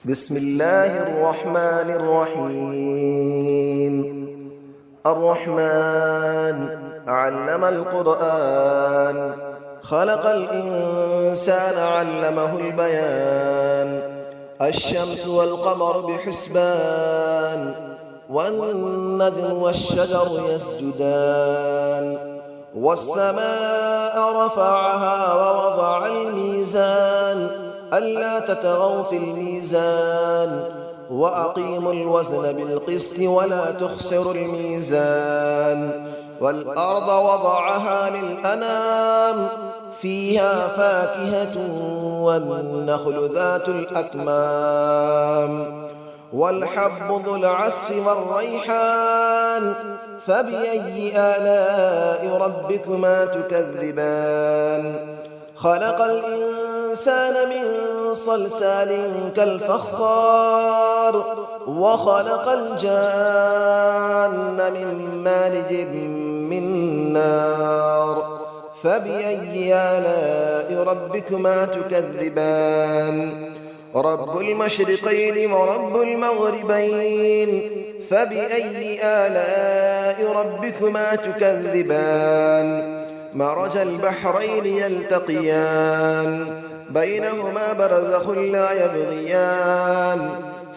بسم الله الرحمن الرحيم. الرحمن علم القرآن، خلق الإنسان علمه البيان. الشمس والقمر بحسبان، والنجم والشجر يسجدان. والسماء رفعها ووضع الميزان، ألا تطغوا في الميزان، وأقيموا الوزن بالقسط ولا تخسروا الميزان. والأرض وضعها للأنام، فيها فاكهة والنخل ذات الأكمام. والحب ذو العصف والريحان، فبأي آلاء ربكما تكذبان. خلق الإنسان من صلصال كالفخار، وخلق الجان من مارج من نار. فبأي آلاء ربكما تكذبان. رب المشرقين ورب المغربين، فبأي آلاء ربكما تكذبان. مرج البحرين يلتقيان، بينهما برزخ لا يبغيان.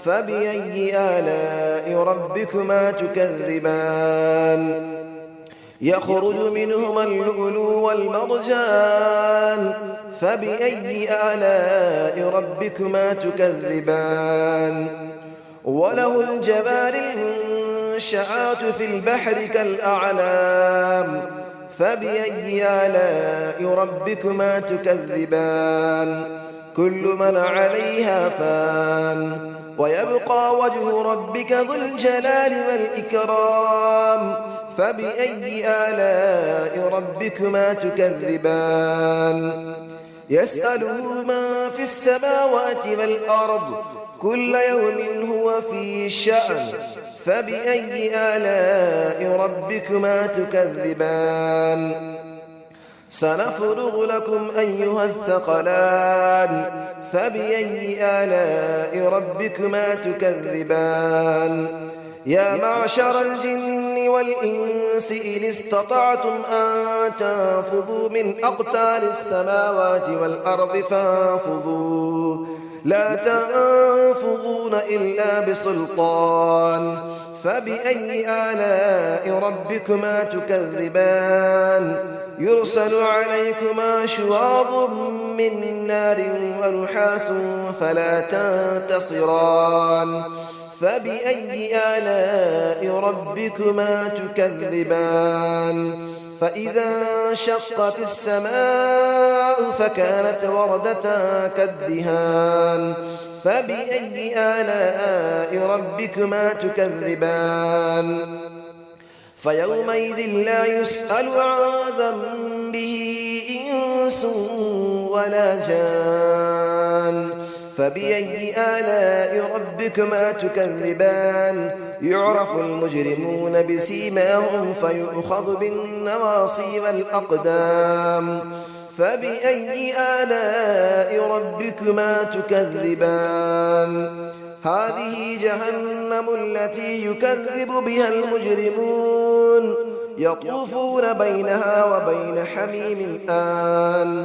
فبأي آلاء ربكما تكذبان. يخرج منهما اللؤلؤ والمرجان، فبأي آلاء ربكما تكذبان. وله الجوار المنشآت في البحر كالأعلام، فبأي آلاء ربكما تكذبان. كل من عليها فان، ويبقى وجه ربك ذو الجلال والإكرام. فبأي آلاء ربكما تكذبان. يسأله من في السماوات والأرض، كل يوم هو في شأن. فبأي آلاء ربكما تكذبان. سنفرغ لكم أيها الثقلان، فبأي آلاء ربكما تكذبان. يا معشر الجن والإنس إن استطعتم أن تنفذوا من أقطار السماوات والأرض فانفذوا، لا تنفذون إلا بسلطان. فبأي آلاء ربكما تكذبان. يرسل عليكما شواظ من نار ونحاس فلا تنتصران. فبأي آلاء ربكما تكذبان. فإذا انشقت السماء فكانت وردة كالدهان. فبأي آلاء ربكما تكذبان. فيومئذ لا يسأل عن ذنبه إنس ولا جان. فبأي آلاء ربكما تكذبان. يعرف المجرمون بسيماهم فيؤخذ بالنواصي والأقدام. فبأي آلاء ربكما تكذبان. هذه جهنم التي يكذب بها المجرمون، يطوفون بينها وبين حميم آن.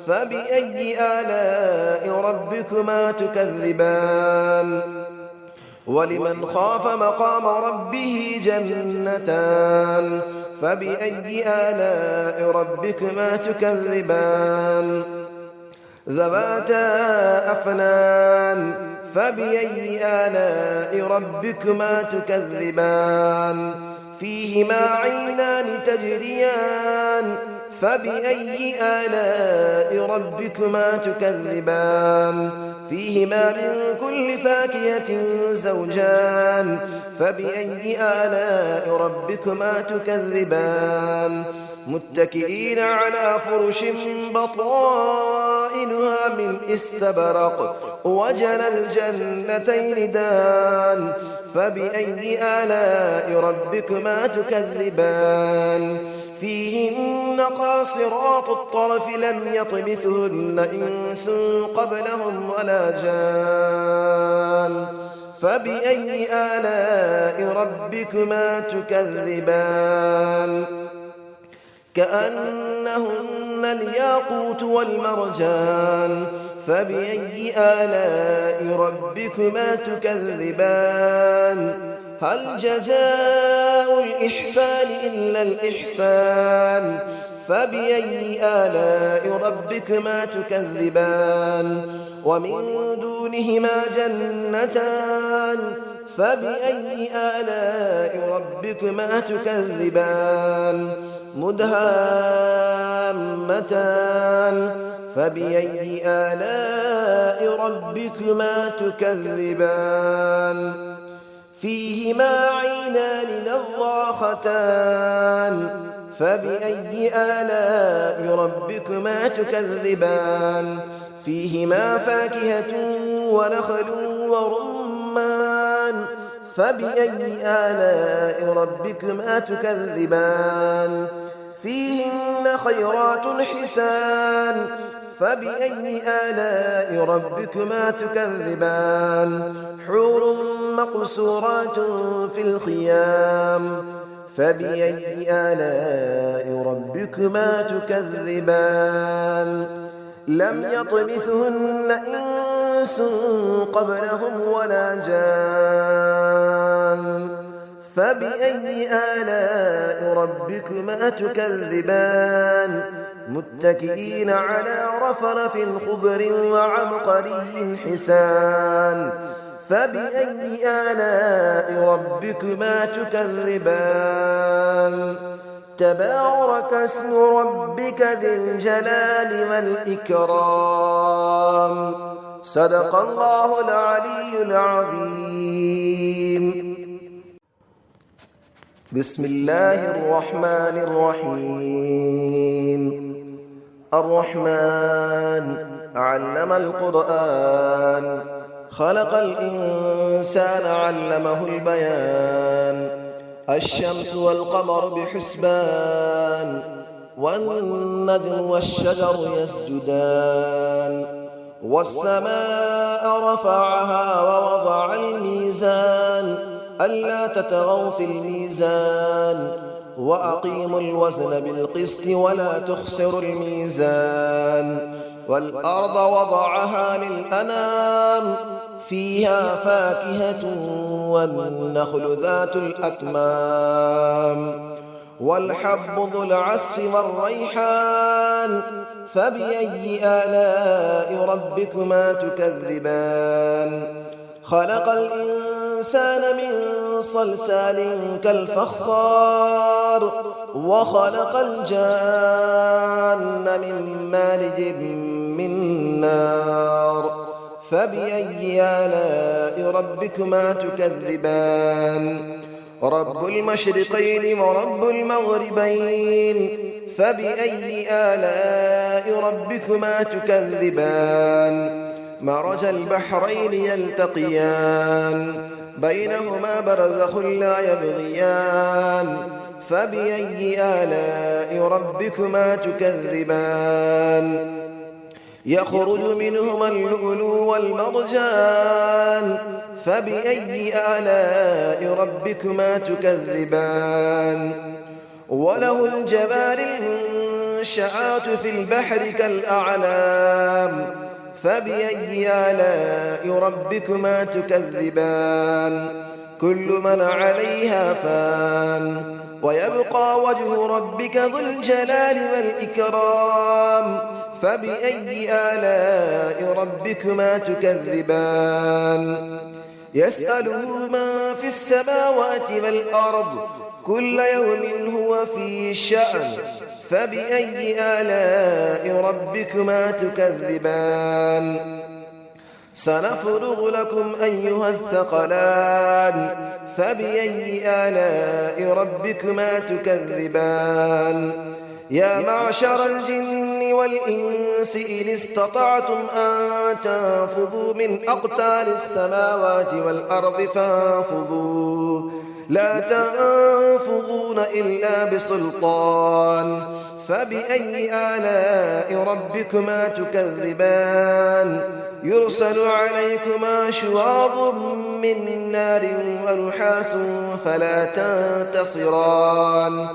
فبأي آلاء ربكما تكذبان. ولمن خاف مقام ربه جنتان. فبأي آلاء ربكما تكذبان. ذواتا أفنان. فبأي آلاء ربكما تكذبان. فيهما عينان تجريان. فبأي آلاء ربكما تكذبان. فيهما من كل فاكهة زوجان. فبأي آلاء ربكما تكذبان. متكئين على فرش بطائنها من استبرق، وجنى الجنتين دان. فبأي آلاء ربكما تكذبان. فيهن قاصرات الطرف لم يطمثهن إنس قبلهم ولا جان. فبأي آلاء ربكما تكذبان كأنهن الياقوت والمرجان فبأي آلاء ربكما تكذبان هل جزاء الإحسان إلا الإحسان فبأي آلاء ربكما تكذبان ومن دونهما جنتان فبأي آلاء ربكما تكذبان مدهامتان فبأي آلاء ربكما تكذبان فيهما عينان نضاختان فبأي آلاء ربكما تكذبان فيهما فاكهة ونخل ورمان فبأي آلاء ربكما تكذبان فيهن خيرات حسان فبأي آلاء ربكما تكذبان حور مقصورات في الخيام فبأي آلاء ربكما تكذبان لم يطمثهن إنس قبلهم ولا جان فبأي آلاء ربكما تكذبان متكئين على رفرف خضر وعبقري حسان فبأي آلاء ربكما تكذبان تبارك اسم ربك ذي الجلال والإكرام صدق الله العلي العظيم بسم الله الرحمن الرحيم الرحمن علم القرآن خلق الإنسان علمه البيان الشمس والقمر بحسبان والنجم والشجر يسجدان والسماء رفعها ووضع الميزان ألا تطغوا في الميزان وأقيموا الوزن بالقسط ولا تخسروا الميزان والأرض وضعها للأنام فيها فاكهة والنخل ذات الأكمام والحب ذو العصف والريحان فبأي آلاء ربكما تكذبان خلق الإنسان من صلصال كالفخار وخلق الجان من مارج من نار فبأي آلاء ربكما تكذبان رب المشرقين ورب المغربين فبأي آلاء ربكما تكذبان مرج البحرين يلتقيان بينهما برزخ لا يبغيان فبأي آلاء ربكما تكذبان يخرج منهما اللؤلؤ والمرجان فبأي آلاء ربكما تكذبان وله الجبال المنشآت في البحر كالأعلام فبأي آلاء ربكما تكذبان كل من عليها فان ويبقى وجه ربك ذو الجلال والإكرام فبأي آلاء ربكما تكذبان يسأله من في السماوات والأرض كل يوم هو في شأن فبأي آلاء ربكما تكذبان سنفرغ لكم أيها الثقلان فبأي آلاء ربكما تكذبان يا معشر الجن والإنس إن استطعتم أن تنفذوا من أقطار السماوات والأرض فانفذوا لا تنفذون إلا بسلطان فبأي آلاء ربكما تكذبان يرسل عليكما شواظ من نار ونحاس فلا تنتصران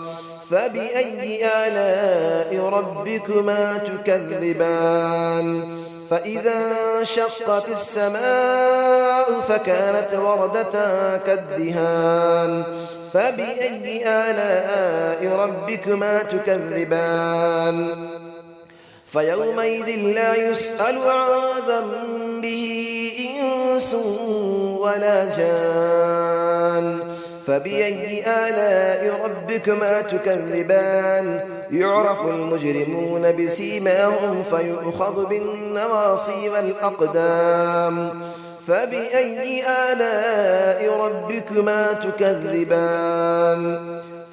فبأي آلاء ربكما تكذبان فإذا انشقت السماء فكانت وردة كالدهان فبأي آلاء ربكما تكذبان فيومئذ لا يسأل عن ذنبه إنس ولا جان فبأي آلاء ربكما تكذبان يعرف المجرمون بسيماهم فيؤخذ بالنواصي والأقدام فبأي آلاء ربكما تكذبان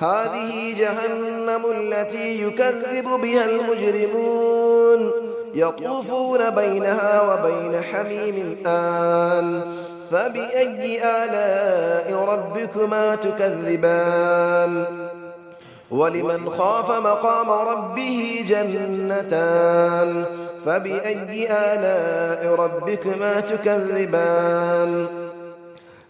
هذه جهنم التي يكذب بها المجرمون يطوفون بينها وبين حميم آن فبأي آلاء ربكما تكذبان ولمن خاف مقام ربه جنتان فبأي آلاء ربكما تكذبان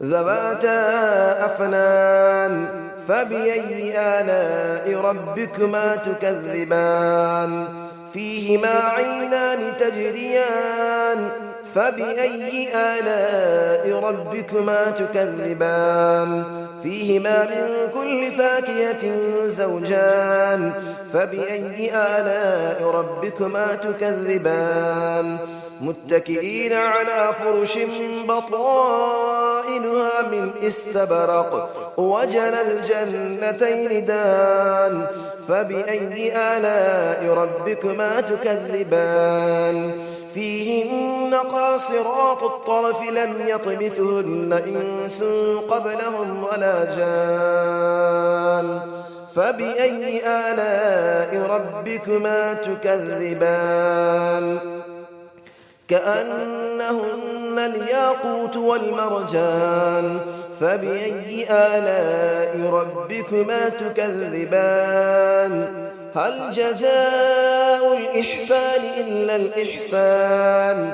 ذواتا أفنان فبأي آلاء ربكما تكذبان فيهما عينان تجريان فبأي آلاء ربكما تكذبان فيهما من كل فاكهة زوجان فبأي آلاء ربكما تكذبان متكئين على فرش بطائنها من استبرق وجنى الجنتين دان فبأي آلاء ربكما تكذبان فيهن قاصرات الطرف لم يطمثهن إنس قبلهم ولا جان فبأي آلاء ربكما تكذبان كأنهن الياقوت والمرجان فبأي آلاء ربكما تكذبان هل جزاء الإحسان إلا الإحسان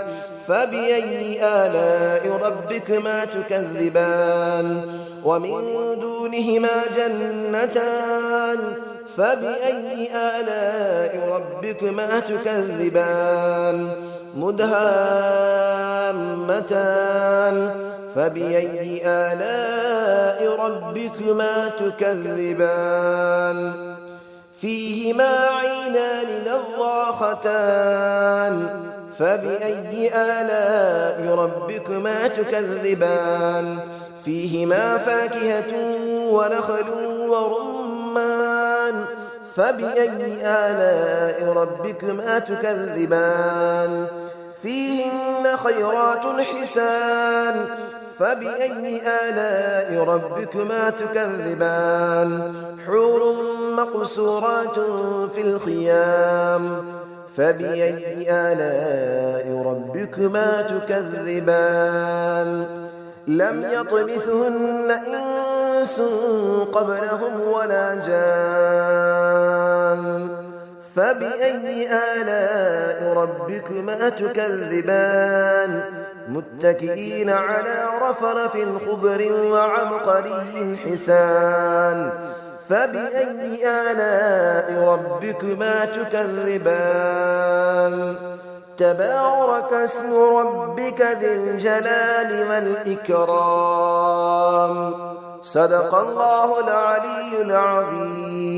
فبأي آلاء ربكما تكذبان ومن دونهما جنتان فبأي آلاء ربكما تكذبان مدهامتان فبأي آلاء ربكما تكذبان فيهما عينان نضاختان فبأي آلاء ربكما تكذبان فيهما فاكهة ونخل ورمان فبأي آلاء ربكما تكذبان فيهن خيرات حسان فبأي آلاء ربكما تكذبان حور مقصورات في الخيام فبأي آلاء ربكما تكذبان لم يطمثهن إنس قبلهم ولا جان فبأي آلاء ربكما تكذبان متكئين على رفرف خضر وعبقري حسان فبأي آلاء ربكما تكذبان تبارك اسم ربك ذي الجلال والإكرام صدق الله العلي العظيم.